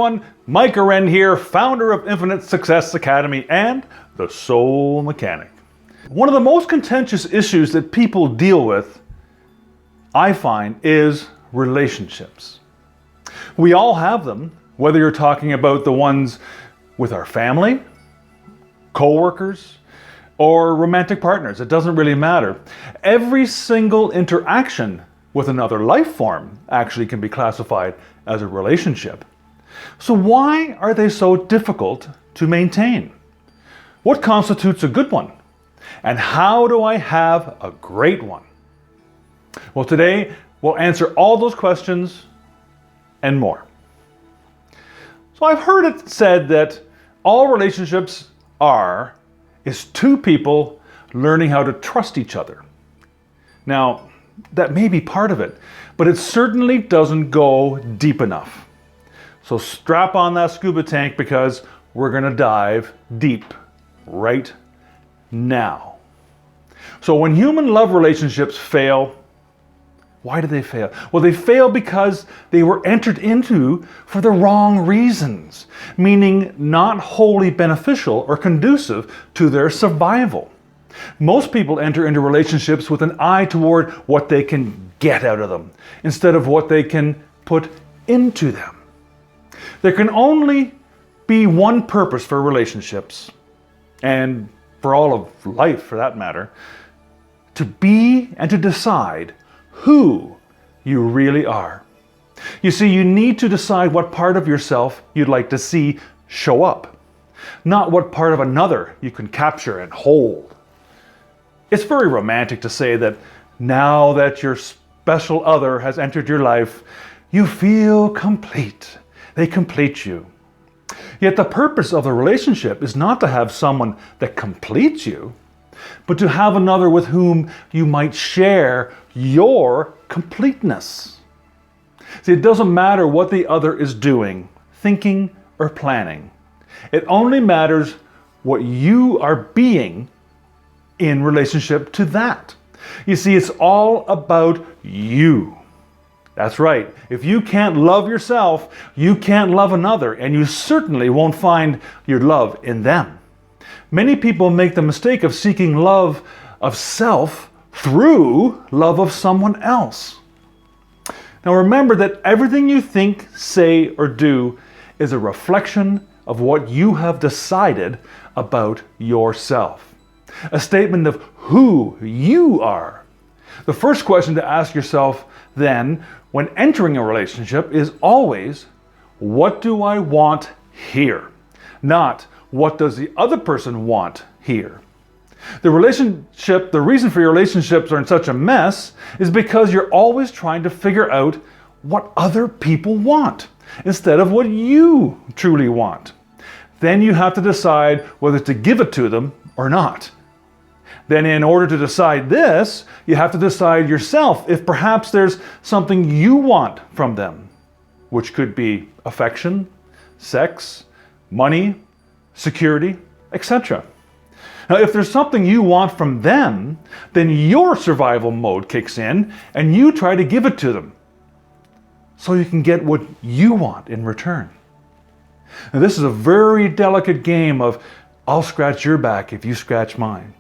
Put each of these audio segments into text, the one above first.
everyone, Mike Arend here, founder of Infinite Success Academy and The Soul Mechanic. One of the most contentious issues that people deal with, I find, is relationships. We all have them, whether you're talking about the ones with our family, co-workers, or romantic partners. It doesn't really matter. Every single interaction with another life form actually can be classified as a relationship. So why are they so difficult to maintain? What constitutes a good one? And how do I have a great one? Well, today we'll answer all those questions and more. So I've heard it said that all relationships is two people learning how to trust each other. Now, that may be part of it, but it certainly doesn't go deep enough. So strap on that scuba tank because we're going to dive deep right now. So when human love relationships fail, why do they fail? Well, they fail because they were entered into for the wrong reasons, meaning not wholly beneficial or conducive to their survival. Most people enter into relationships with an eye toward what they can get out of them, instead of what they can put into them. There can only be one purpose for relationships, and for all of life for that matter, to be and to decide who you really are. You see, you need to decide what part of yourself you'd like to see show up, not what part of another you can capture and hold. It's very romantic to say that now that your special other has entered your life, you feel complete. They complete you. Yet the purpose of the relationship is not to have someone that completes you, but to have another with whom you might share your completeness. See, it doesn't matter what the other is doing, thinking, or planning. It only matters what you are being in relationship to that. You see, it's all about you. That's right. If you can't love yourself, you can't love another, and you certainly won't find your love in them. Many people make the mistake of seeking love of self through love of someone else. Now remember that everything you think, say, or do is a reflection of what you have decided about yourself. A statement of who you are. The first question to ask yourself then, when entering a relationship, is always, what do I want here? Not, what does the other person want here? The reason for your relationships are in such a mess is because you're always trying to figure out what other people want instead of what you truly want. Then you have to decide whether to give it to them or not. Then in order to decide this, you have to decide yourself if perhaps there's something you want from them, which could be affection, sex, money, security, etc. Now, if there's something you want from them, then your survival mode kicks in and you try to give it to them so you can get what you want in return. Now, this is a very delicate game of I'll scratch your back if you scratch mine.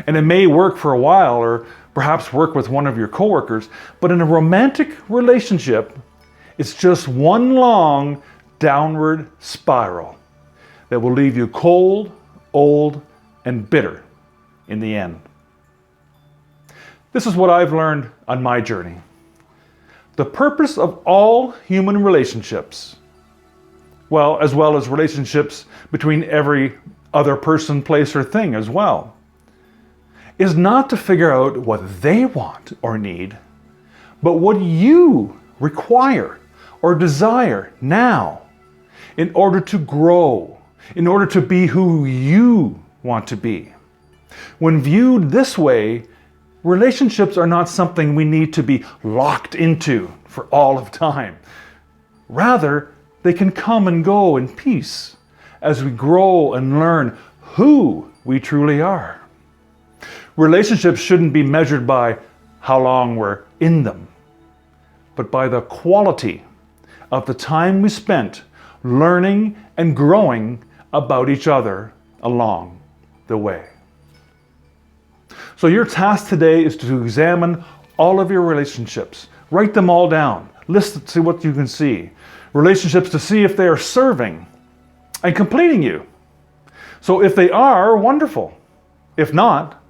And it may work for a while or perhaps work with one of your coworkers, but in a romantic relationship, it's just one long downward spiral that will leave you cold, old, and bitter in the end. This is what I've learned on my journey. The purpose of all human relationships, as well as relationships between every other person, place, or thing as well, is not to figure out what they want or need, but what you require or desire now in order to grow, in order to be who you want to be. When viewed this way, relationships are not something we need to be locked into for all of time. Rather, they can come and go in peace as we grow and learn who we truly are. Relationships shouldn't be measured by how long we're in them, but by the quality of the time we spent learning and growing about each other along the way. So your task today is to examine all of your relationships. Write them all down. List to see what you can see. Relationships to see if they are serving and completing you. So if they are, wonderful. If not,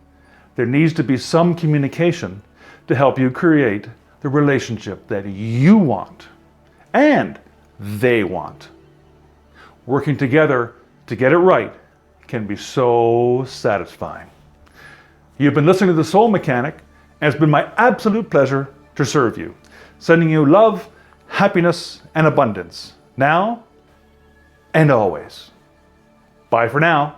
there needs to be some communication to help you create the relationship that you want and they want. Working together to get it right can be so satisfying. You've been listening to The Soul Mechanic, and it's been my absolute pleasure to serve you, sending you love, happiness, and abundance, now and always. Bye for now.